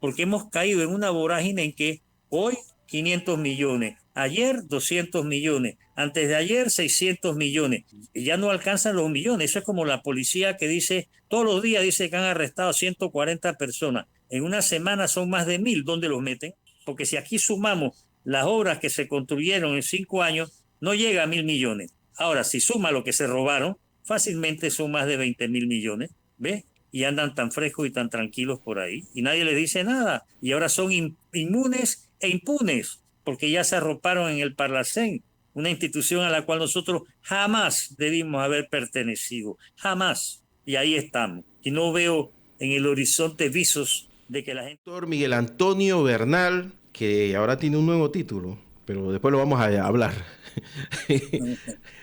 porque hemos caído en una vorágine en que hoy 500 millones, ayer 200 millones, antes de ayer 600 millones, y ya no alcanzan los millones. Eso es como la policía que dice, todos los días dice que han arrestado 140 personas, en una semana son más de 1000, ¿dónde los meten? Porque si aquí sumamos las obras que se construyeron en 5 años, no llega a 1000 millones. Ahora, si suma lo que se robaron, fácilmente son más de 20.000 millones, ¿ves? Y andan tan frescos y tan tranquilos por ahí, y nadie les dice nada, y ahora son inmunes e impunes, porque ya se arroparon en el Parlacén, una institución a la cual nosotros jamás debimos haber pertenecido, jamás, y ahí estamos, y no veo en el horizonte visos de que la gente... Doctor Miguel Antonio Bernal, que ahora tiene un nuevo título, pero después lo vamos a hablar.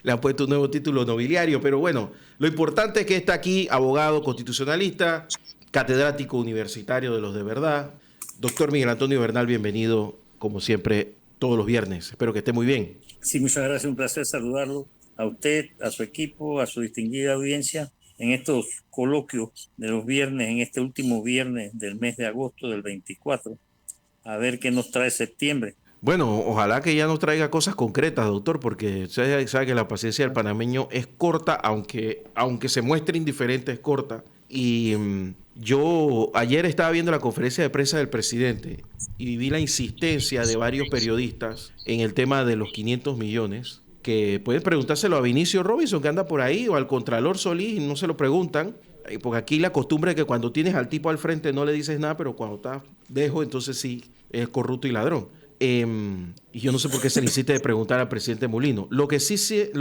Le han puesto un nuevo título nobiliario, pero bueno, lo importante es que está aquí, abogado constitucionalista, catedrático universitario de los de verdad. Doctor Miguel Antonio Bernal, bienvenido, como siempre, todos los viernes. Espero que esté muy bien. Sí, muchas gracias, un placer saludarlo a usted, a su equipo, a su distinguida audiencia en estos coloquios de los viernes, en este último viernes del mes de agosto del 24, a ver qué nos trae septiembre. Bueno, ojalá que ya nos traiga cosas concretas, doctor, porque usted sabe que la paciencia del panameño es corta, aunque se muestre indiferente, es corta. Y yo ayer estaba viendo la conferencia de prensa del presidente y vi la insistencia de varios periodistas en el tema de los 500 millones, que pueden preguntárselo a Vinicio Robinson, que anda por ahí, o al Contralor Solís, y no se lo preguntan. Porque aquí la costumbre es que cuando tienes al tipo al frente no le dices nada, pero cuando estás dejo, entonces sí, es corrupto y ladrón. Y yo no sé por qué se le insiste de preguntar al presidente Molino. Lo que sí sé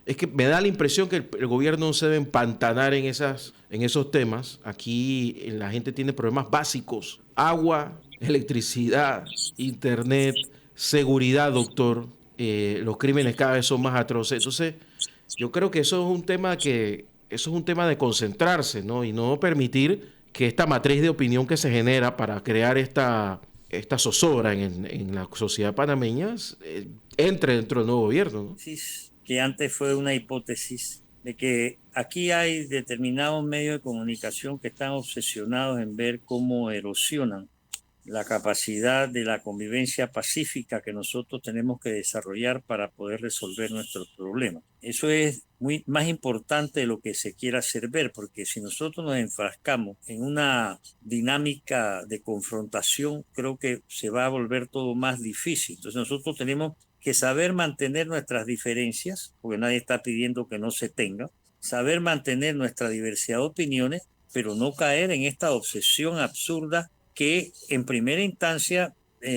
es que me da la impresión que el gobierno no se debe empantanar en esos temas. Aquí la gente tiene problemas básicos: agua, electricidad, internet, seguridad, doctor. Los crímenes cada vez son más atroces. Entonces, yo creo que eso es un tema de concentrarse, ¿no? Y no permitir que esta matriz de opinión que se genera para crear esta zozobra en la sociedad panameña entre dentro del nuevo gobierno, ¿no? Que antes fue una hipótesis de que aquí hay determinados medios de comunicación que están obsesionados en ver cómo erosionan la capacidad de la convivencia pacífica que nosotros tenemos que desarrollar para poder resolver nuestros problemas. Eso es muy más importante de lo que se quiera hacer ver, porque si nosotros nos enfrascamos en una dinámica de confrontación, creo que se va a volver todo más difícil. Entonces nosotros tenemos que saber mantener nuestras diferencias, porque nadie está pidiendo que no se tenga, saber mantener nuestra diversidad de opiniones, pero no caer en esta obsesión absurda que en primera instancia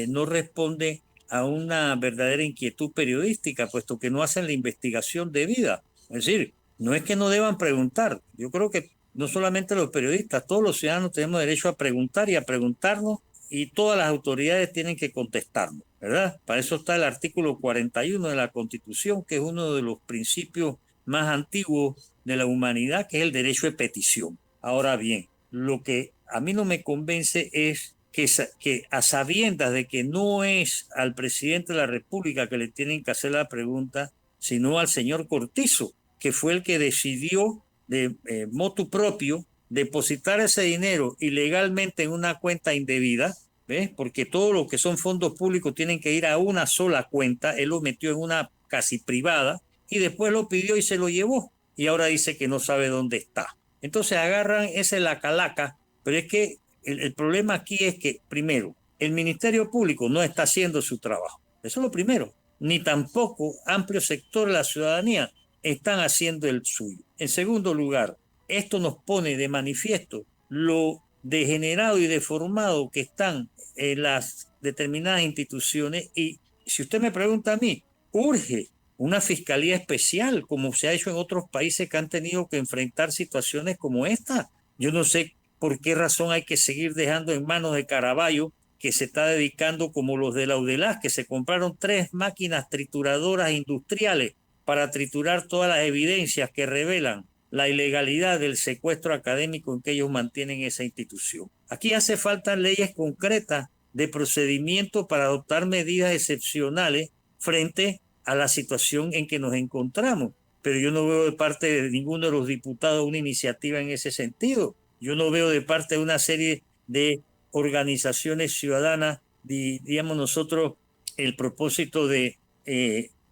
no responde a una verdadera inquietud periodística, puesto que no hacen la investigación debida. Es decir, no es que no deban preguntar. Yo creo que no solamente los periodistas, todos los ciudadanos tenemos derecho a preguntar y a preguntarnos, y todas las autoridades tienen que contestarnos, ¿verdad? Para eso está el artículo 41 de la Constitución, que es uno de los principios más antiguos de la humanidad, que es el derecho de petición. Ahora bien, lo que a mí no me convence es que a sabiendas de que no es al presidente de la República que le tienen que hacer la pregunta, sino al señor Cortizo, que fue el que decidió de motu propio depositar ese dinero ilegalmente en una cuenta indebida, ¿ves? Porque todo lo que son fondos públicos tienen que ir a una sola cuenta. Él lo metió en una casi privada y después lo pidió y se lo llevó, y ahora dice que no sabe dónde está. Entonces agarran esa la calaca, pero es que el problema aquí es que, primero, el Ministerio Público no está haciendo su trabajo. Eso es lo primero. Ni tampoco amplio sector de la ciudadanía están haciendo el suyo. En segundo lugar, esto nos pone de manifiesto lo degenerado y deformado que están las determinadas instituciones, y si usted me pregunta a mí, urge una fiscalía especial, como se ha hecho en otros países que han tenido que enfrentar situaciones como esta. Yo no sé por qué razón hay que seguir dejando en manos de Caraballo, que se está dedicando como los de la UDELAS, que se compraron 3 máquinas trituradoras industriales para triturar todas las evidencias que revelan la ilegalidad del secuestro académico en que ellos mantienen esa institución. Aquí hace falta leyes concretas de procedimiento para adoptar medidas excepcionales frente a la situación en que nos encontramos. Pero yo no veo de parte de ninguno de los diputados una iniciativa en ese sentido. Yo no veo de parte de una serie de organizaciones ciudadanas, digamos nosotros, el propósito de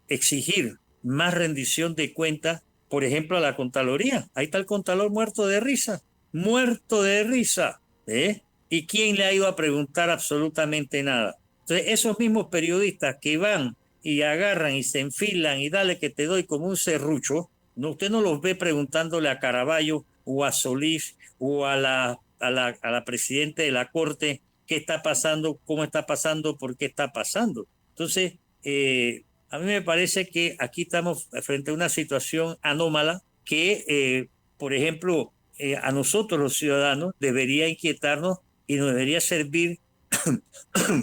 exigir más rendición de cuentas, por ejemplo, a la Contraloría. Ahí está el Contralor muerto de risa, ¿eh? ¿Y quién le ha ido a preguntar absolutamente nada? Entonces, esos mismos periodistas que van y agarran y se enfilan y dale que te doy como un serrucho, no, usted no los ve preguntándole a Caraballo o a Solís o a la presidenta de la Corte qué está pasando, cómo está pasando, por qué está pasando. Entonces, a mí me parece que aquí estamos frente a una situación anómala que, por ejemplo, a nosotros los ciudadanos debería inquietarnos y nos debería servir,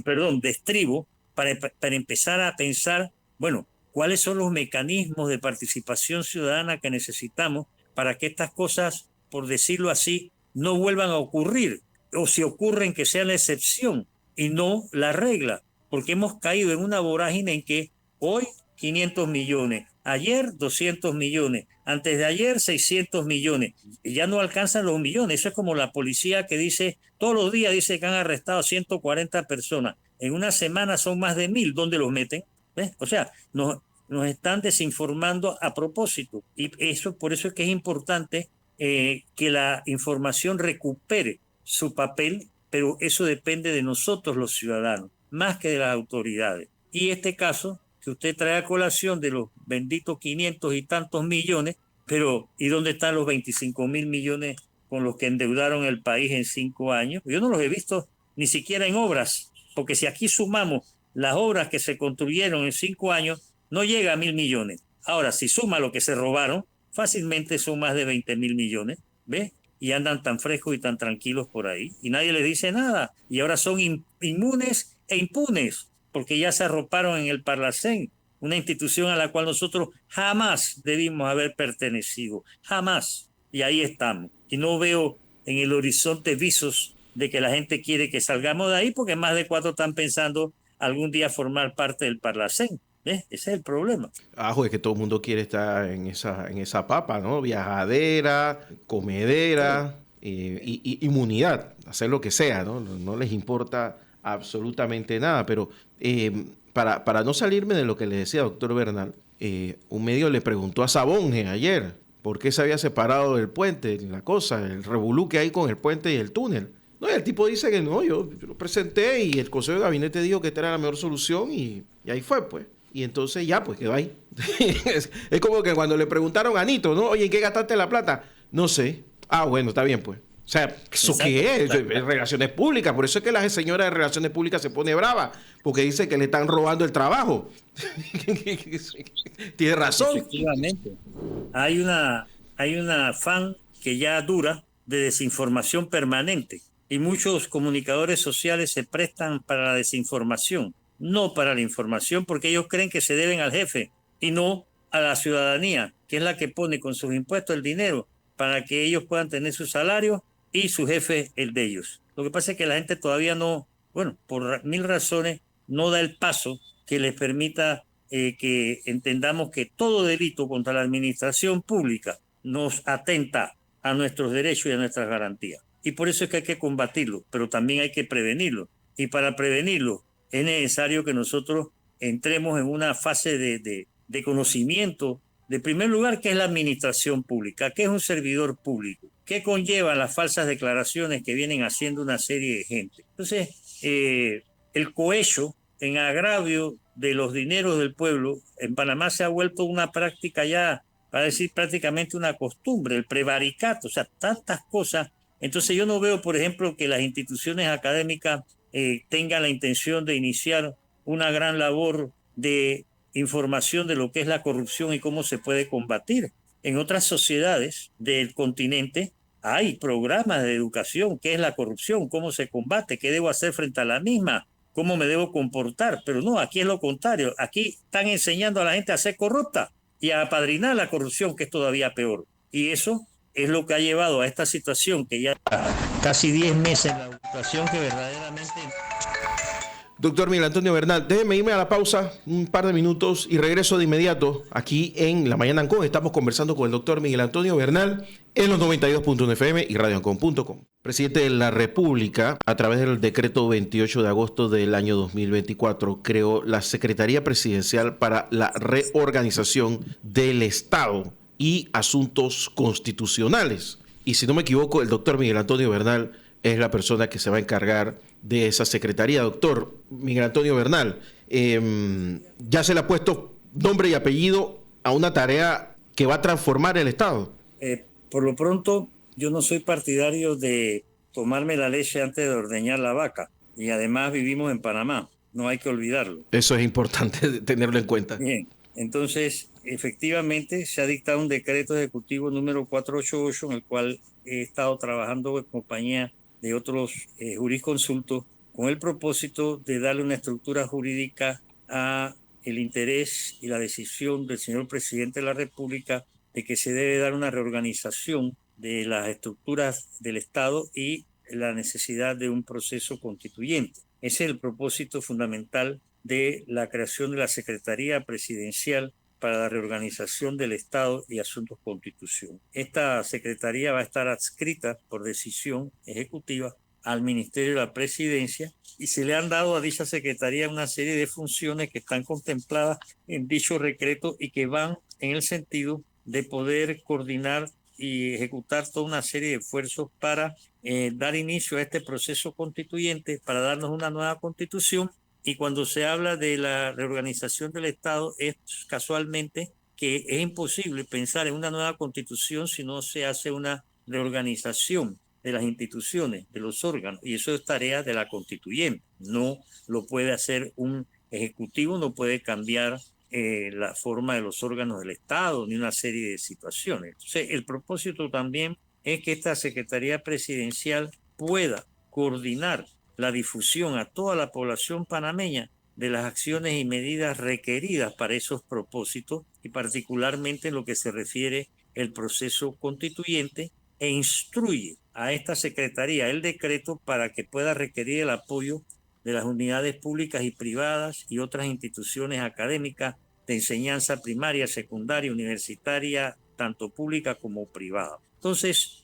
perdón, de estribo para empezar a pensar, bueno, cuáles son los mecanismos de participación ciudadana que necesitamos para que estas cosas, por decirlo así, no vuelvan a ocurrir, o si ocurren que sea la excepción y no la regla, porque hemos caído en una vorágine en que hoy 500 millones, ayer 200 millones, antes de ayer 600 millones, y ya no alcanzan los millones. Eso es como la policía que dice, todos los días dice que han arrestado 140 personas, en una semana son más de 1000, ¿dónde los meten? ¿Ves? O sea, nos están desinformando a propósito, y eso, por eso es que es importante que la información recupere su papel, pero eso depende de nosotros los ciudadanos, más que de las autoridades. Y este caso que usted trae a colación de los benditos 500 y tantos millones, pero ¿y dónde están los 25.000 millones con los que endeudaron el país en 5 años? Yo no los he visto ni siquiera en obras, porque si aquí sumamos las obras que se construyeron en 5 años, no llega a 1.000 millones. Ahora, si suma lo que se robaron, fácilmente son más de 20.000 millones, ¿ves? Y andan tan frescos y tan tranquilos por ahí, y nadie les dice nada, y ahora son inmunes e impunes, porque ya se arroparon en el Parlacén, una institución a la cual nosotros jamás debimos haber pertenecido, jamás, y ahí estamos. Y no veo en el horizonte visos de que la gente quiere que salgamos de ahí, porque más de 4 están pensando algún día formar parte del Parlacén. Ese es el problema. Es que todo el mundo quiere estar en esa papa, ¿no? Viajadera, comedera, inmunidad, hacer lo que sea, ¿no? No les importa absolutamente nada, pero para no salirme de lo que le decía doctor Bernal, un medio le preguntó a Sabonge ayer por qué se había separado del puente, la cosa, el revolú que hay con el puente y el túnel. No, y el tipo dice que no, yo lo presenté y el Consejo de Gabinete dijo que esta era la mejor solución y ahí fue, pues. Y entonces ya, pues quedó ahí. Es como que cuando le preguntaron a Nito, ¿no? Oye, ¿en qué gastaste la plata? No sé. Ah, bueno, está bien, pues. O sea, ¿eso qué es? Relaciones públicas. Por eso es que la señora de Relaciones Públicas se pone brava, porque dice que le están robando el trabajo. Tiene razón. Efectivamente. Hay un afán que ya dura de desinformación permanente. Y muchos comunicadores sociales se prestan para la desinformación, no para la información, porque ellos creen que se deben al jefe y no a la ciudadanía, que es la que pone con sus impuestos el dinero para que ellos puedan tener su salario y su jefe el de ellos. Lo que pasa es que la gente todavía no, bueno, por 1000 razones, no da el paso que les permita que entendamos que todo delito contra la administración pública nos atenta a nuestros derechos y a nuestras garantías. Y por eso es que hay que combatirlo, pero también hay que prevenirlo. Y para prevenirlo es necesario que nosotros entremos en una fase de conocimiento, de primer lugar, qué es la administración pública, qué es un servidor público, qué conllevan las falsas declaraciones que vienen haciendo una serie de gente. Entonces, el cohecho en agravio de los dineros del pueblo en Panamá se ha vuelto una práctica ya, para decir prácticamente una costumbre, el prevaricato, o sea, tantas cosas. Entonces yo no veo, por ejemplo, que las instituciones académicas tengan la intención de iniciar una gran labor de información de lo que es la corrupción y cómo se puede combatir. En otras sociedades del continente hay programas de educación, qué es la corrupción, cómo se combate, qué debo hacer frente a la misma, cómo me debo comportar. Pero no, aquí es lo contrario. Aquí están enseñando a la gente a ser corrupta y a apadrinar la corrupción, que es todavía peor. Y eso es lo que ha llevado a esta situación que ya casi 10 meses, la educación que verdaderamente... Doctor Miguel Antonio Bernal, déjeme irme a la pausa un par de minutos y regreso de inmediato aquí en La Mañana Ancon. Estamos conversando con el doctor Miguel Antonio Bernal en los 92.1 FM y radioancon.com. Presidente de la República, a través del decreto 28 de agosto del año 2024, creó la Secretaría Presidencial para la Reorganización del Estado y Asuntos Constitucionales. Y si no me equivoco, el doctor Miguel Antonio Bernal es la persona que se va a encargar de esa secretaría. Doctor Miguel Antonio Bernal, ya se le ha puesto nombre y apellido a una tarea que va a transformar el Estado. Por lo pronto, yo no soy partidario de tomarme la leche antes de ordeñar la vaca. Y además vivimos en Panamá, no hay que olvidarlo. Eso es importante tenerlo en cuenta. Bien, entonces, efectivamente, se ha dictado un decreto ejecutivo número 488, en el cual he estado trabajando en compañía de otros jurisconsultos con el propósito de darle una estructura jurídica a el interés y la decisión del señor presidente de la República de que se debe dar una reorganización de las estructuras del Estado y la necesidad de un proceso constituyente. Ese es el propósito fundamental de la creación de la Secretaría Presidencial para la Reorganización del Estado y Asuntos Constitución. Esta secretaría va a estar adscrita por decisión ejecutiva al Ministerio de la Presidencia y se le han dado a dicha secretaría una serie de funciones que están contempladas en dicho decreto y que van en el sentido de poder coordinar y ejecutar toda una serie de esfuerzos para dar inicio a este proceso constituyente, para darnos una nueva constitución. Y cuando se habla de la reorganización del Estado, es casualmente que es imposible pensar en una nueva constitución si no se hace una reorganización de las instituciones, de los órganos, y eso es tarea de la constituyente. No lo puede hacer un ejecutivo, no puede cambiar la forma de los órganos del Estado, ni una serie de situaciones. Entonces, el propósito también es que esta Secretaría Presidencial pueda coordinar la difusión a toda la población panameña de las acciones y medidas requeridas para esos propósitos y particularmente en lo que se refiere al proceso constituyente, e instruye a esta Secretaría el decreto para que pueda requerir el apoyo de las unidades públicas y privadas y otras instituciones académicas de enseñanza primaria, secundaria, universitaria, tanto pública como privada. Entonces,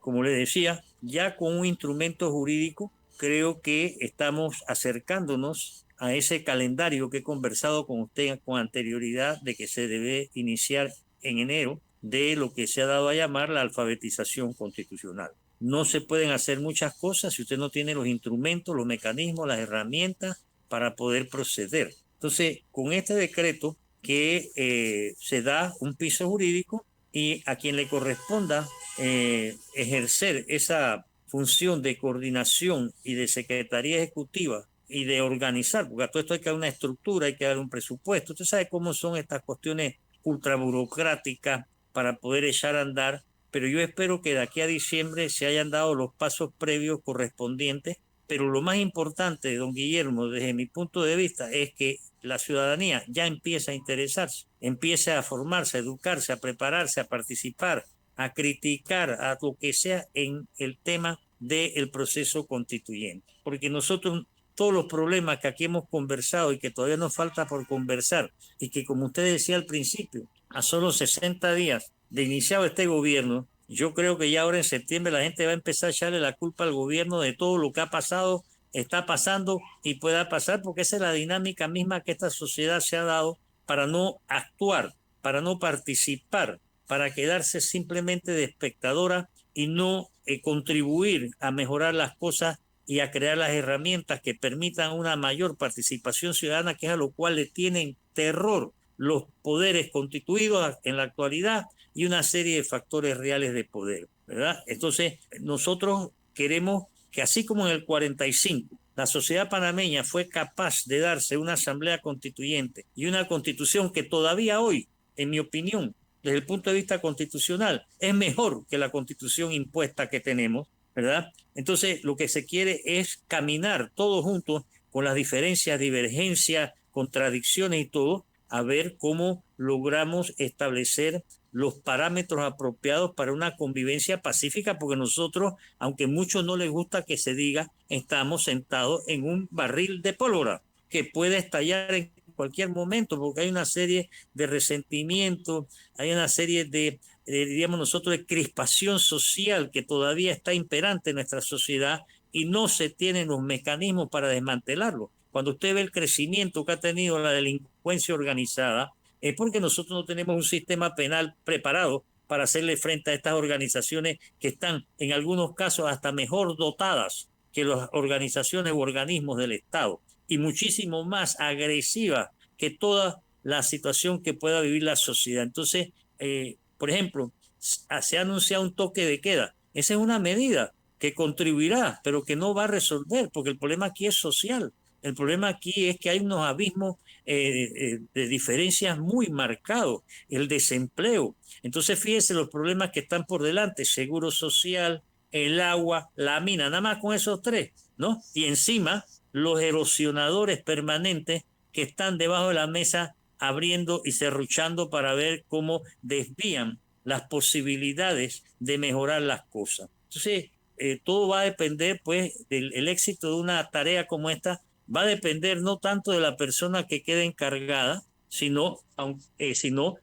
como les decía, ya con un instrumento jurídico, creo que estamos acercándonos a ese calendario que he conversado con usted con anterioridad de que se debe iniciar en enero de lo que se ha dado a llamar la alfabetización constitucional. No se pueden hacer muchas cosas si usted no tiene los instrumentos, los mecanismos, las herramientas para poder proceder. Entonces, con este decreto que se da un piso jurídico y a quien le corresponda ejercer esa función de coordinación y de secretaría ejecutiva y de organizar, porque a todo esto hay que dar una estructura, hay que dar un presupuesto. Usted sabe cómo son estas cuestiones ultraburocráticas para poder echar a andar, pero yo espero que de aquí a diciembre se hayan dado los pasos previos correspondientes. Pero lo más importante, don Guillermo, desde mi punto de vista, es que la ciudadanía ya empiece a interesarse, empiece a formarse, a educarse, a prepararse, a participar, a criticar, a lo que sea en el tema del proceso constituyente. Porque nosotros, todos los problemas que aquí hemos conversado y que todavía nos falta por conversar, y que como usted decía al principio, a solo 60 días de iniciado este gobierno, yo creo que ya ahora en septiembre la gente va a empezar a echarle la culpa al gobierno de todo lo que ha pasado, está pasando y pueda pasar, porque esa es la dinámica misma que esta sociedad se ha dado para no actuar, para no participar, para quedarse simplemente de espectadora y no contribuir a mejorar las cosas y a crear las herramientas que permitan una mayor participación ciudadana, que es a lo cual le tienen terror los poderes constituidos en la actualidad y una serie de factores reales de poder, ¿verdad? Entonces, nosotros queremos que así como en el 45 la sociedad panameña fue capaz de darse una asamblea constituyente y una constitución que todavía hoy, en mi opinión, desde el punto de vista constitucional, es mejor que la constitución impuesta que tenemos, ¿verdad? Entonces, lo que se quiere es caminar todos juntos con las diferencias, divergencias, contradicciones y todo, a ver cómo logramos establecer los parámetros apropiados para una convivencia pacífica, porque nosotros, aunque a muchos no les gusta que se diga, estamos sentados en un barril de pólvora que puede estallar en cualquier momento, porque hay una serie de resentimientos, hay una serie diríamos nosotros, de crispación social que todavía está imperante en nuestra sociedad y no se tienen los mecanismos para desmantelarlo. Cuando usted ve el crecimiento que ha tenido la delincuencia organizada, es porque nosotros no tenemos un sistema penal preparado para hacerle frente a estas organizaciones que están en algunos casos hasta mejor dotadas que las organizaciones u organismos del Estado y muchísimo más agresivas que toda la situación que pueda vivir la sociedad. Entonces, por ejemplo, se ha anunciado un toque de queda. Esa es una medida que contribuirá, pero que no va a resolver, porque el problema aquí es social. El problema aquí es que hay unos abismos de diferencias muy marcados, el desempleo. Entonces, fíjese los problemas que están por delante, seguro social, el agua, la mina, nada más con esos tres, ¿no? Y encima, los erosionadores permanentes que están debajo de la mesa abriendo y serruchando para ver cómo desvían las posibilidades de mejorar las cosas. Entonces, todo va a depender, pues, del éxito de una tarea como esta, va a depender no tanto de la persona que quede encargada, sino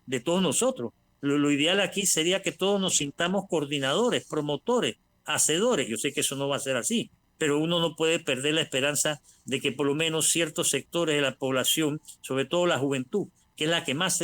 de todos nosotros. Lo ideal aquí sería que todos nos sintamos coordinadores, promotores, hacedores. Yo sé que eso no va a ser así, pero uno no puede perder la esperanza de que por lo menos ciertos sectores de la población, sobre todo la juventud, que es la que más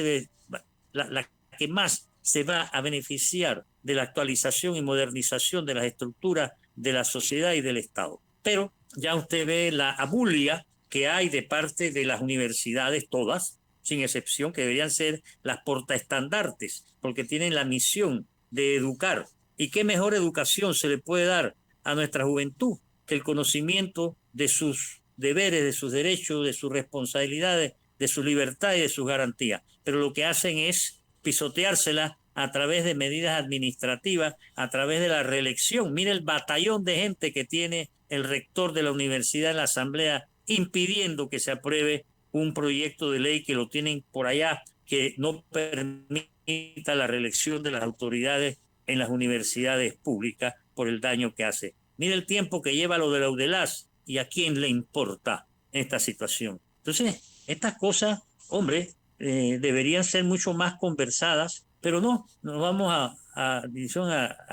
la que más se va a beneficiar de la actualización y modernización de las estructuras de la sociedad y del Estado. Pero ya usted ve la abulia que hay de parte de las universidades, todas, sin excepción, que deberían ser las portaestandartes, porque tienen la misión de educar. ¿Y qué mejor educación se le puede dar a nuestra juventud que el conocimiento de sus deberes, de sus derechos, de sus responsabilidades, de su libertad y de sus garantías? Pero lo que hacen es pisoteársela a través de medidas administrativas, a través de la reelección. Mire el batallón de gente que tiene el rector de la universidad en la asamblea impidiendo que se apruebe un proyecto de ley que lo tienen por allá, que no permita la reelección de las autoridades en las universidades públicas por el daño que hace. Mire el tiempo que lleva lo de la UDELAS y a quién le importa esta situación. Entonces, estas cosas, hombre, deberían ser mucho más conversadas, pero no, nos vamos a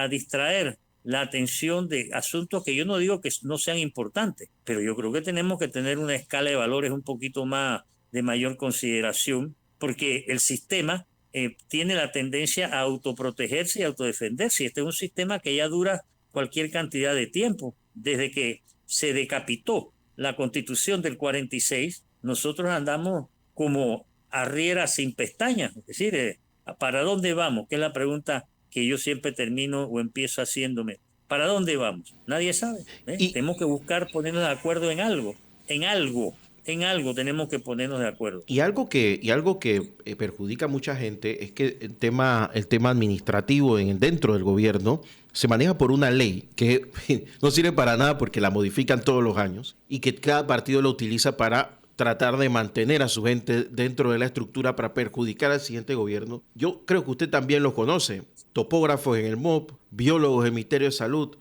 distraer la atención de asuntos que yo no digo que no sean importantes, pero yo creo que tenemos que tener una escala de valores un poquito más de mayor consideración, porque el sistema tiene la tendencia a autoprotegerse y autodefenderse. Este es un sistema que ya dura cualquier cantidad de tiempo. Desde que se decapitó la Constitución del 46, nosotros andamos como arriera sin pestañas, es decir, ¿para dónde vamos? Que es la pregunta que yo siempre termino o empiezo haciéndome. ¿Para dónde vamos? Nadie sabe. Tenemos que buscar ponernos de acuerdo en algo tenemos que ponernos de acuerdo. Y algo que perjudica a mucha gente es que el tema administrativo dentro del gobierno se maneja por una ley que no sirve para nada porque la modifican todos los años y que cada partido lo utiliza para tratar de mantener a su gente dentro de la estructura para perjudicar al siguiente gobierno. Yo creo que usted también lo conoce. Topógrafos en el MOP, biólogos del Ministerio de Salud,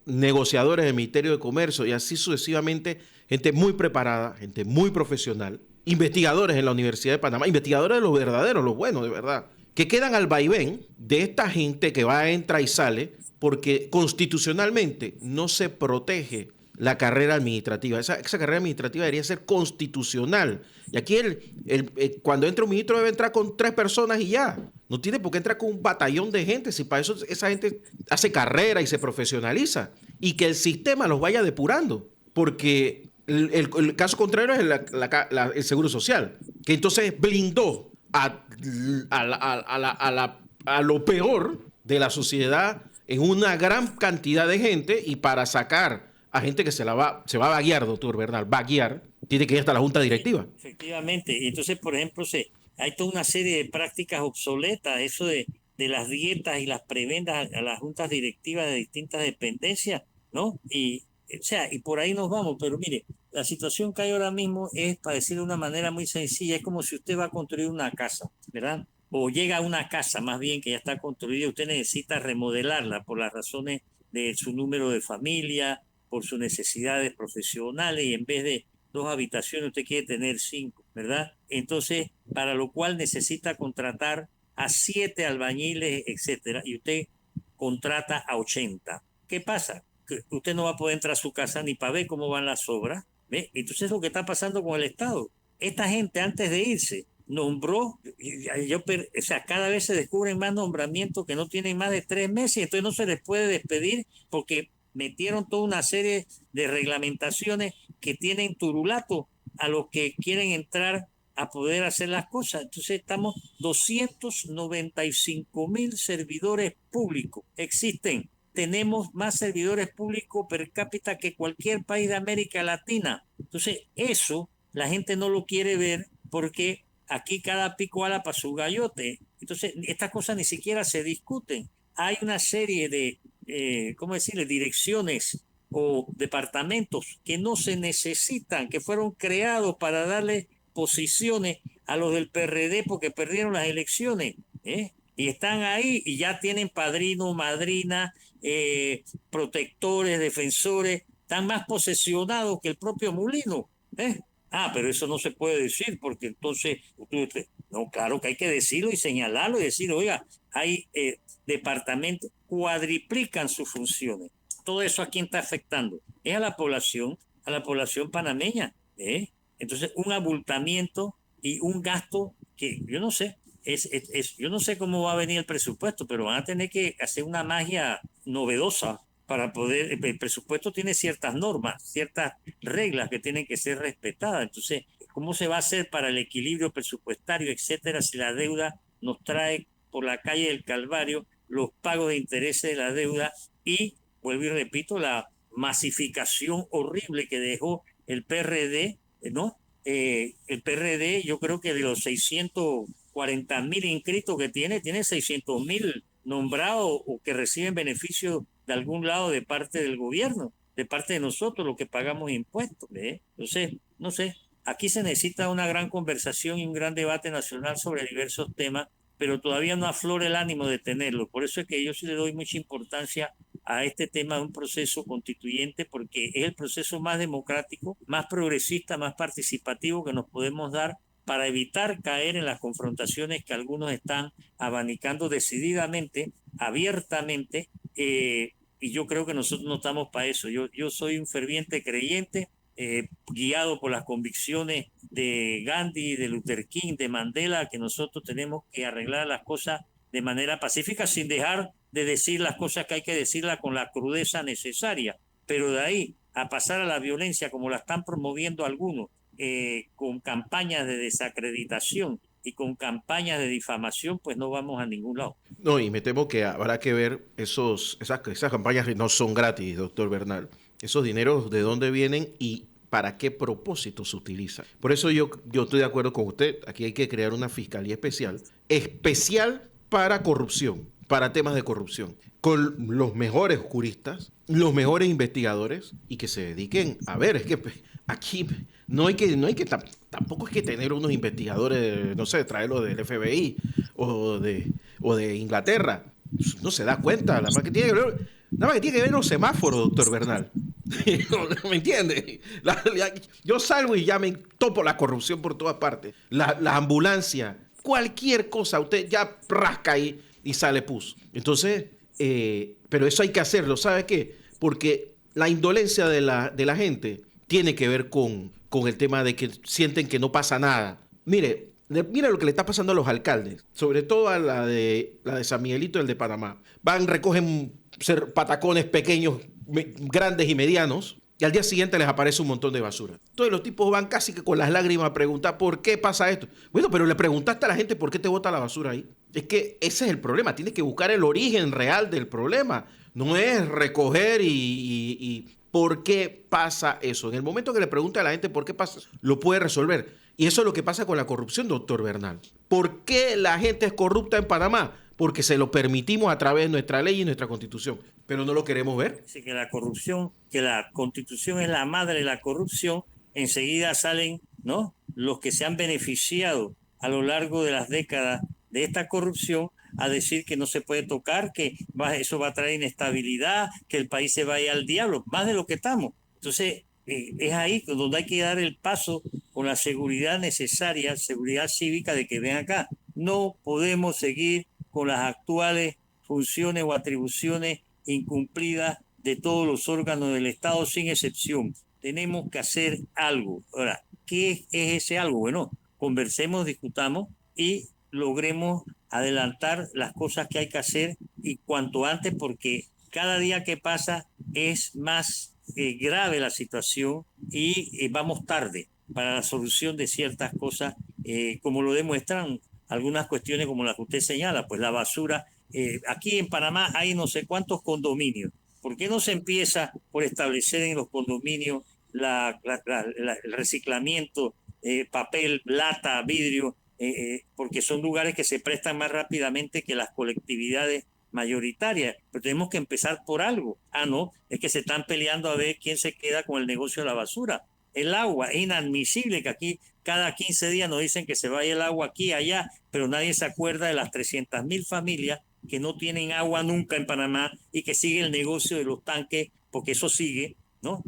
negociadores del Ministerio de Comercio y así sucesivamente, gente muy preparada, gente muy profesional, investigadores en la Universidad de Panamá, investigadores de los verdaderos, los buenos de verdad, que quedan al vaivén de esta gente que va, entra y sale porque constitucionalmente no se protege la carrera administrativa. Esa carrera administrativa debería ser constitucional. Y aquí cuando entra un ministro debe entrar con 3 personas y ya. No tiene por qué entrar con un batallón de gente, si para eso esa gente hace carrera y se profesionaliza. Y que el sistema los vaya depurando. Porque el caso contrario es el Seguro Social, que entonces blindó a lo peor de la sociedad en una gran cantidad de gente, y para sacar a gente que se va a vaguear, doctor Bernal, vaguear, tiene que ir hasta la junta directiva. Efectivamente, y entonces, por ejemplo, hay toda una serie de prácticas obsoletas, eso de las dietas y las prebendas a las juntas directivas de distintas dependencias, ¿no? Y por ahí nos vamos, pero mire, la situación que hay ahora mismo es, para decirlo de una manera muy sencilla, es como si usted va a construir una casa, ¿verdad? o llega a una casa más bien que ya está construida, usted necesita remodelarla por las razones de su número de familia, por sus necesidades profesionales, y en vez de 2 habitaciones usted quiere tener 5, ¿verdad? Entonces, para lo cual necesita contratar a 7 albañiles, etcétera, y usted contrata a 80. ¿Qué pasa? Que usted no va a poder entrar a su casa ni para ver cómo van las obras, ¿ve? Entonces es lo que está pasando con el Estado. Esta gente antes de irse nombró, o sea, cada vez se descubren más nombramientos que no tienen más de 3 meses, entonces no se les puede despedir porque metieron toda una serie de reglamentaciones que tienen turulato a los que quieren entrar a poder hacer las cosas. Entonces estamos 295.000 servidores públicos. Existen. Tenemos más servidores públicos per cápita que cualquier país de América Latina. Entonces eso la gente no lo quiere ver porque aquí cada pico ala para su gallote. Entonces estas cosas ni siquiera se discuten. Hay una serie de, ¿cómo decirle?, direcciones o departamentos que no se necesitan, que fueron creados para darle posiciones a los del PRD porque perdieron las elecciones, y están ahí y ya tienen padrino, madrina, protectores, defensores, están más posesionados que el propio Mulino. Pero eso no se puede decir porque entonces, no, claro que hay que decirlo y señalarlo y decir, oiga, hay departamentos, cuadriplican sus funciones. Todo eso a quién está afectando, es a la población panameña. Entonces, un abultamiento y un gasto que yo no sé, yo no sé cómo va a venir el presupuesto, pero van a tener que hacer una magia novedosa para poder. El presupuesto tiene ciertas normas, ciertas reglas que tienen que ser respetadas. Entonces, ¿cómo se va a hacer para el equilibrio presupuestario, etcétera, si la deuda nos trae por la calle del Calvario los pagos de intereses de la deuda y, vuelvo y repito, la masificación horrible que dejó el PRD, ¿no? El PRD, yo creo que de los 640.000 inscritos que tiene 600.000 nombrados o que reciben beneficios de algún lado de parte del gobierno, de parte de nosotros, los que pagamos impuestos. Entonces, no sé, aquí se necesita una gran conversación y un gran debate nacional sobre diversos temas, pero todavía no aflora el ánimo de tenerlo. Por eso es que yo sí le doy mucha importancia a este tema de un proceso constituyente, porque es el proceso más democrático, más progresista, más participativo que nos podemos dar para evitar caer en las confrontaciones que algunos están abanicando decididamente, abiertamente, y yo creo que nosotros no estamos para eso. Yo soy un ferviente creyente, guiado por las convicciones de Gandhi, de Luther King, de Mandela, que nosotros tenemos que arreglar las cosas de manera pacífica sin dejar de decir las cosas que hay que decirlas con la crudeza necesaria, pero de ahí a pasar a la violencia como la están promoviendo algunos, con campañas de desacreditación y con campañas de difamación, pues no vamos a ningún lado. No, y me temo que habrá que ver esas campañas que no son gratis, doctor Bernal. Esos dineros, ¿de dónde vienen y para qué propósito se utilizan? Por eso yo estoy de acuerdo con usted. Aquí hay que crear una fiscalía especial para corrupción, para temas de corrupción, con los mejores juristas, los mejores investigadores y que se dediquen a ver. Es que aquí tampoco es que tener unos investigadores, no sé, traerlos del FBI o de Inglaterra. No se da cuenta. Nada más que tiene que ver los semáforos, doctor Bernal. ¿Me entiende? Yo salgo y ya me topo la corrupción por todas partes. La ambulancia, cualquier cosa, usted ya rasca ahí y sale pus. Entonces, pero eso hay que hacerlo, ¿sabe qué? Porque la indolencia de la gente tiene que ver con el tema de que sienten que no pasa nada. Mire lo que le está pasando a los alcaldes, sobre todo a la de San Miguelito y el de Panamá. Recogen patacones pequeños, grandes y medianos, y al día siguiente les aparece un montón de basura. Entonces los tipos van casi que con las lágrimas a preguntar ¿por qué pasa esto? Bueno, pero le preguntaste a la gente ¿por qué te bota la basura ahí? Es que ese es el problema, tienes que buscar el origen real del problema. No es recoger y ¿por qué pasa eso? En el momento que le pregunta a la gente por qué pasa, lo puede resolver. Y eso es lo que pasa con la corrupción, doctor Bernal. ¿Por qué la gente es corrupta en Panamá? Porque se lo permitimos a través de nuestra ley y nuestra constitución. Pero no lo queremos ver. Sí, que la constitución es la madre de la corrupción. Enseguida salen, ¿no?, los que se han beneficiado a lo largo de las décadas de esta corrupción a decir que no se puede tocar, que eso va a traer inestabilidad, que el país se vaya al diablo, más de lo que estamos. Entonces, es ahí donde hay que dar el paso con la seguridad necesaria, seguridad cívica de que ven acá. No podemos seguir con las actuales funciones o atribuciones incumplidas de todos los órganos del Estado sin excepción. Tenemos que hacer algo. Ahora, ¿qué es ese algo? Bueno, conversemos, discutamos y logremos adelantar las cosas que hay que hacer y cuanto antes, porque cada día que pasa es más grave la situación y vamos tarde para la solución de ciertas cosas, como lo demuestran algunas cuestiones como las que usted señala, pues la basura. Aquí en Panamá hay no sé cuántos condominios. ¿Por qué no se empieza por establecer en los condominios el reciclamiento, papel, lata, vidrio, porque son lugares que se prestan más rápidamente que las colectividades mayoritarias? Pero tenemos que empezar por algo. No, es que se están peleando a ver quién se queda con el negocio de la basura. El agua, es inadmisible que aquí cada 15 días nos dicen que se vaya el agua aquí, allá, pero nadie se acuerda de las 300.000 familias que no tienen agua nunca en Panamá y que sigue el negocio de los tanques, porque eso sigue, ¿no?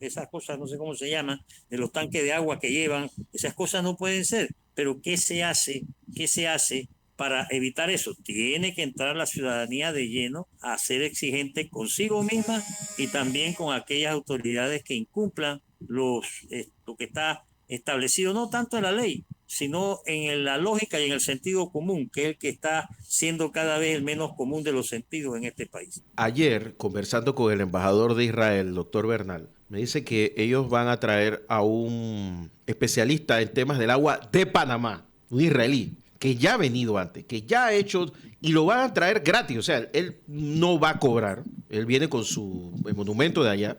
Esas cosas, no sé cómo se llaman, de los tanques de agua que llevan, esas cosas no pueden ser. Pero ¿qué se hace? ¿Qué se hace para evitar eso? Tiene que entrar la ciudadanía de lleno a ser exigente consigo misma y también con aquellas autoridades que incumplan lo que está establecido, no tanto en la ley, sino en la lógica y en el sentido común, que es el que está siendo cada vez el menos común de los sentidos en este país. Ayer, conversando con el embajador de Israel, doctor Bernal, me dice que ellos van a traer a un especialista en temas del agua de Panamá, un israelí, que ya ha venido antes, que ya ha hecho, y lo van a traer gratis. O sea, él no va a cobrar, él viene con su monumento de allá,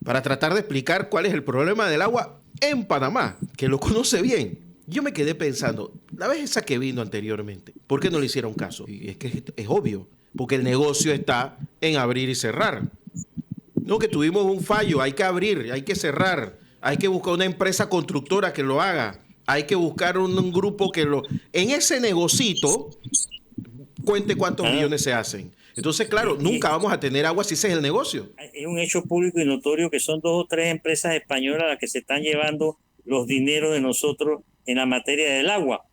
para tratar de explicar cuál es el problema del agua en Panamá, que lo conoce bien. Yo me quedé pensando, la vez esa que vino anteriormente, ¿por qué no le hicieron caso? Y es que es obvio, porque el negocio está en abrir y cerrar. No, que tuvimos un fallo, hay que abrir, hay que cerrar, hay que buscar una empresa constructora que lo haga, hay que buscar un grupo que lo... En ese negocito, cuente cuántos millones se hacen. Entonces, claro, nunca vamos a tener agua si ese es el negocio. Es un hecho público y notorio que son 2 o 3 empresas españolas las que se están llevando los dineros de nosotros en la materia del agua.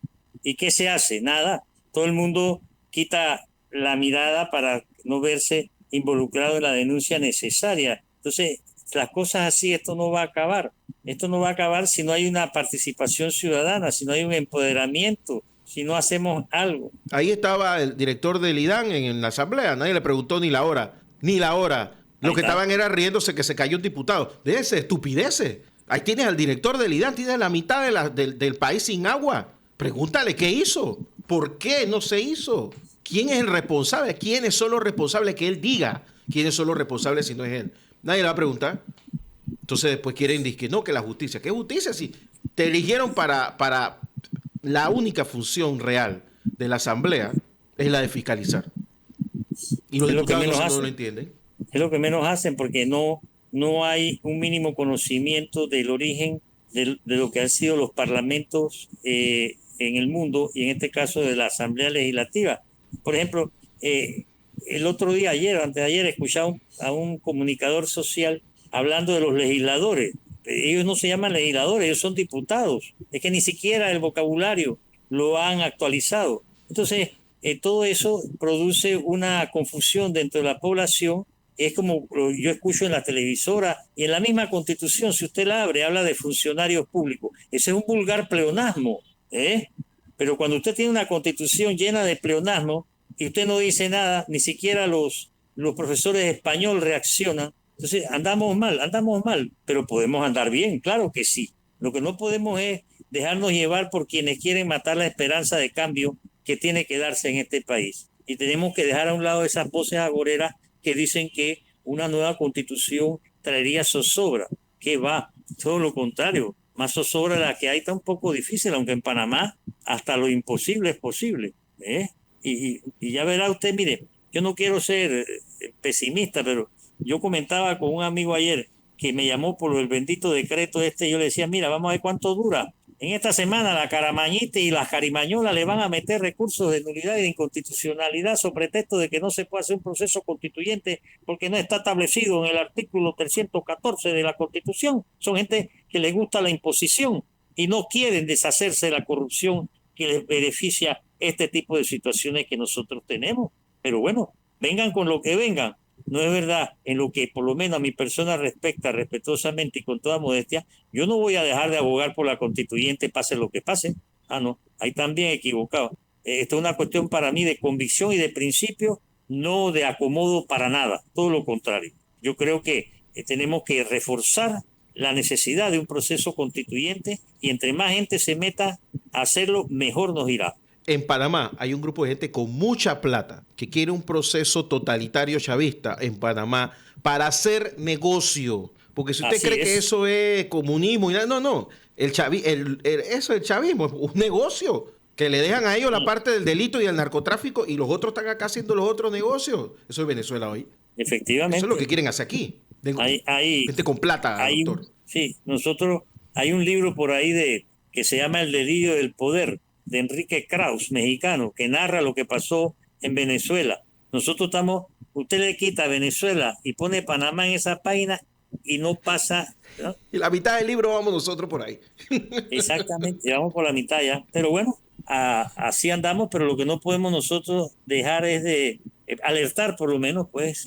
¿Y qué se hace? Nada. Todo el mundo quita la mirada para no verse involucrado en la denuncia necesaria. Entonces, las cosas así, esto no va a acabar. Esto no va a acabar si no hay una participación ciudadana, si no hay un empoderamiento, si no hacemos algo. Ahí estaba el director del IDAN en la asamblea, nadie le preguntó ni la hora, ni la hora. Lo que estaban era riéndose que se cayó un diputado. De ese estupideces. Ahí tienes al director del IDAN, tienes la mitad del país sin agua. Pregúntale qué hizo, por qué no se hizo, quién es el responsable, quiénes son los responsables, que él diga quiénes son los responsables si no es él. Nadie le va a preguntar. Entonces después quieren decir que no, que la justicia. ¿Qué justicia? Si te eligieron para la única función real de la asamblea es la de fiscalizar. Y los diputados no lo entienden. Es lo que menos hacen porque no hay un mínimo conocimiento del origen de lo que han sido los parlamentos en el mundo y en este caso de la Asamblea Legislativa. Por ejemplo, el otro día, antes de ayer, escuchaba a un comunicador social hablando de los legisladores. Ellos no se llaman legisladores, ellos son diputados. Es que ni siquiera el vocabulario lo han actualizado. Entonces, todo eso produce una confusión dentro de la población. Es como yo escucho en la televisora y en la misma Constitución, si usted la abre, habla de funcionarios públicos. Ese es un vulgar pleonasmo, ¿eh? Pero cuando usted tiene una Constitución llena de pleonasmo y usted no dice nada, ni siquiera los profesores de español reaccionan. Entonces andamos mal, pero podemos andar bien, claro que sí. Lo que no podemos es dejarnos llevar por quienes quieren matar la esperanza de cambio que tiene que darse en este país. Y tenemos que dejar a un lado esas voces agoreras que dicen que una nueva constitución traería zozobra. ¿Qué va? Todo lo contrario. Más zozobra de la que hay está un poco difícil, aunque en Panamá hasta lo imposible es posible. Y ya verá usted, mire, yo no quiero ser pesimista, pero yo comentaba con un amigo ayer que me llamó por el bendito decreto yo le decía, mira, vamos a ver cuánto dura. En esta semana la Caramañita y las Carimañolas le van a meter recursos de nulidad y de inconstitucionalidad sobre pretexto de que no se puede hacer un proceso constituyente porque no está establecido en el artículo 314 de la Constitución. Son gente que les gusta la imposición y no quieren deshacerse de la corrupción que les beneficia este tipo de situaciones que nosotros tenemos. Pero bueno, vengan con lo que vengan. No es verdad, en lo que por lo menos a mi persona respecta, respetuosamente y con toda modestia, yo no voy a dejar de abogar por la constituyente, pase lo que pase. Ah, no, ahí también equivocado. Esto es una cuestión para mí de convicción y de principio, no de acomodo para nada, todo lo contrario. Yo creo que tenemos que reforzar la necesidad de un proceso constituyente y entre más gente se meta a hacerlo, mejor nos irá. En Panamá hay un grupo de gente con mucha plata que quiere un proceso totalitario chavista en Panamá para hacer negocio. Porque si usted cree que eso es comunismo, no. Eso es el chavismo, es un negocio. Que le dejan a ellos la parte del delito y el narcotráfico y los otros están acá haciendo los otros negocios. Eso es Venezuela hoy. Efectivamente. Eso es lo que quieren hacer aquí. Gente con plata, doctor. Sí, hay un libro por ahí que se llama El delirio del poder, de Enrique Krauss, mexicano, que narra lo que pasó en Venezuela. Usted le quita Venezuela y pone Panamá en esa página y no pasa, ¿no? Y la mitad del libro vamos nosotros por ahí. Exactamente, vamos por la mitad ya. Pero bueno, así andamos, pero lo que no podemos nosotros dejar es de alertar por lo menos, pues,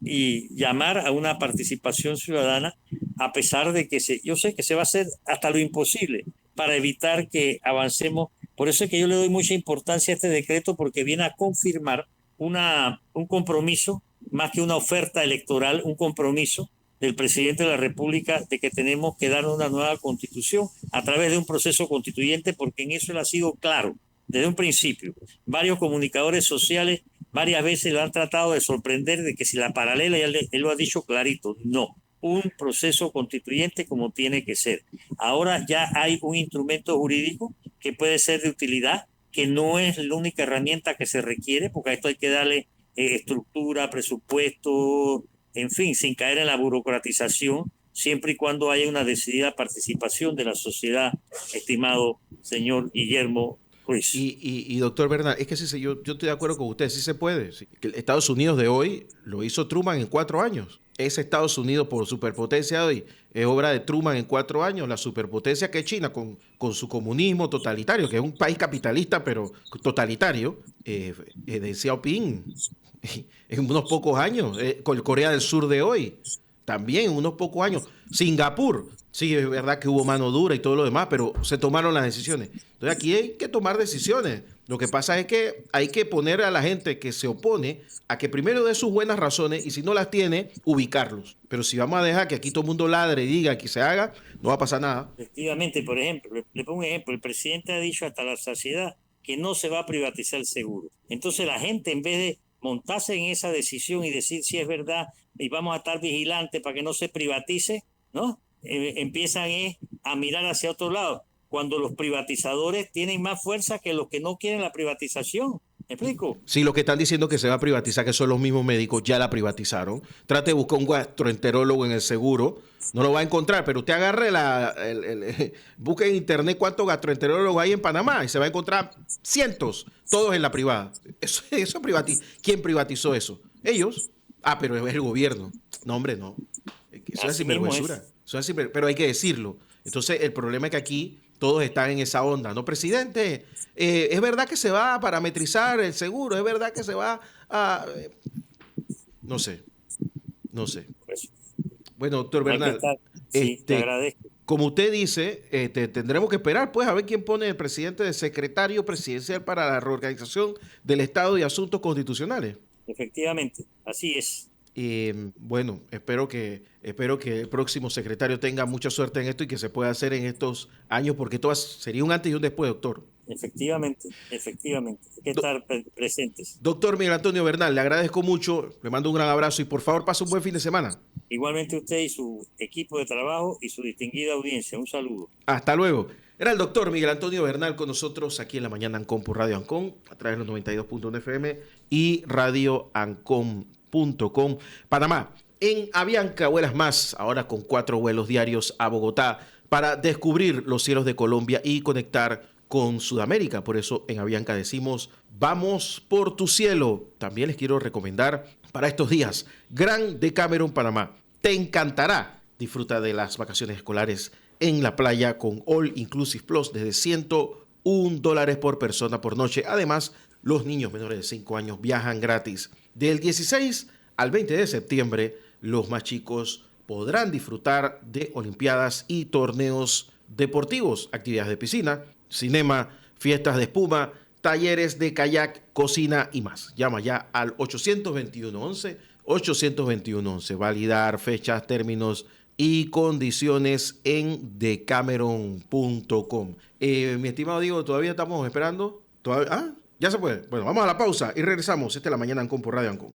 y llamar a una participación ciudadana, a pesar de que yo sé que se va a hacer hasta lo imposible para evitar que avancemos. Por eso es que yo le doy mucha importancia a este decreto, porque viene a confirmar un compromiso, más que una oferta electoral, un compromiso del presidente de la República de que tenemos que dar una nueva constitución a través de un proceso constituyente, porque en eso él ha sido claro desde un principio. Varios comunicadores sociales varias veces lo han tratado de sorprender de que si la paralela, él lo ha dicho clarito, no. Un proceso constituyente como tiene que ser. Ahora ya hay un instrumento jurídico que puede ser de utilidad, que no es la única herramienta que se requiere, porque a esto hay que darle estructura, presupuesto, en fin, sin caer en la burocratización, siempre y cuando haya una decidida participación de la sociedad, estimado señor Guillermo Ruiz. Y doctor Bernal, es que sí, yo estoy de acuerdo con usted, sí se puede. Sí. Estados Unidos de hoy lo hizo Truman en 4 años. Ese Estados Unidos por superpotencia de hoy es obra de Truman en 4 años. La superpotencia que es China con su comunismo totalitario, que es un país capitalista pero totalitario, de Deng Xiaoping en unos pocos años. Con Corea del Sur de hoy también en unos pocos años. Singapur, sí, es verdad que hubo mano dura y todo lo demás, pero se tomaron las decisiones. Entonces aquí hay que tomar decisiones. Lo que pasa es que hay que poner a la gente que se opone a que primero dé sus buenas razones y si no las tiene, ubicarlos. Pero si vamos a dejar que aquí todo el mundo ladre y diga que se haga, no va a pasar nada. Efectivamente, por ejemplo, le pongo un ejemplo. El presidente ha dicho hasta la saciedad que no se va a privatizar el seguro. Entonces la gente, en vez de montarse en esa decisión y decir si es verdad y vamos a estar vigilantes para que no se privatice, ¿no? Empiezan a mirar hacia otro lado, cuando los privatizadores tienen más fuerza que los que no quieren la privatización. ¿Me explico? Sí, lo que están diciendo que se va a privatizar, que son los mismos médicos, ya la privatizaron. Trate de buscar un gastroenterólogo en el seguro, no lo va a encontrar, pero usted agarre busque en internet cuántos gastroenterólogos hay en Panamá y se va a encontrar cientos, todos en la privada. Eso ¿Quién privatizó eso? Ellos. Pero es el gobierno. No, hombre, no. Eso es sinvergüenzura. Pero hay que decirlo. Entonces, el problema es que aquí todos están en esa onda. No, presidente, es verdad que se va a parametrizar el seguro, es verdad que se va a... No sé. Bueno, doctor Bernal, sí, te agradezco. Como usted dice, tendremos que esperar pues a ver quién pone el presidente de secretario presidencial para la reorganización del Estado y Asuntos Constitucionales. Efectivamente, así es. Bueno, espero que el próximo secretario tenga mucha suerte en esto y que se pueda hacer en estos años, porque todo sería un antes y un después, doctor. Efectivamente. Hay que estar presentes. Doctor Miguel Antonio Bernal, le agradezco mucho, le mando un gran abrazo y por favor pase un buen fin de semana. Igualmente usted y su equipo de trabajo y su distinguida audiencia. Un saludo. Hasta luego. Era el doctor Miguel Antonio Bernal con nosotros aquí en La Mañana Ancon por Radio Ancon, a través de los 92.1 FM y Radio Ancon.com Panamá. En Avianca vuelas más, ahora con 4 vuelos diarios a Bogotá para descubrir los cielos de Colombia y conectar con Sudamérica. Por eso en Avianca decimos, vamos por tu cielo. También les quiero recomendar para estos días, Grand Decameron Panamá. Te encantará. Disfruta de las vacaciones escolares en la playa con All Inclusive Plus desde $101 por persona por noche. Además, los niños menores de 5 años viajan gratis. Del 16 al 20 de septiembre, los más chicos podrán disfrutar de olimpiadas y torneos deportivos, actividades de piscina, cinema, fiestas de espuma, talleres de kayak, cocina y más. Llama ya al 821-11, validar fechas, términos y condiciones en decameron.com. Mi estimado Diego, ¿todavía estamos esperando? ¿Todavía? ¿Ah? Ya se puede. Bueno, vamos a la pausa y regresamos. Esta es La Mañana Ancon por Radio Ancon.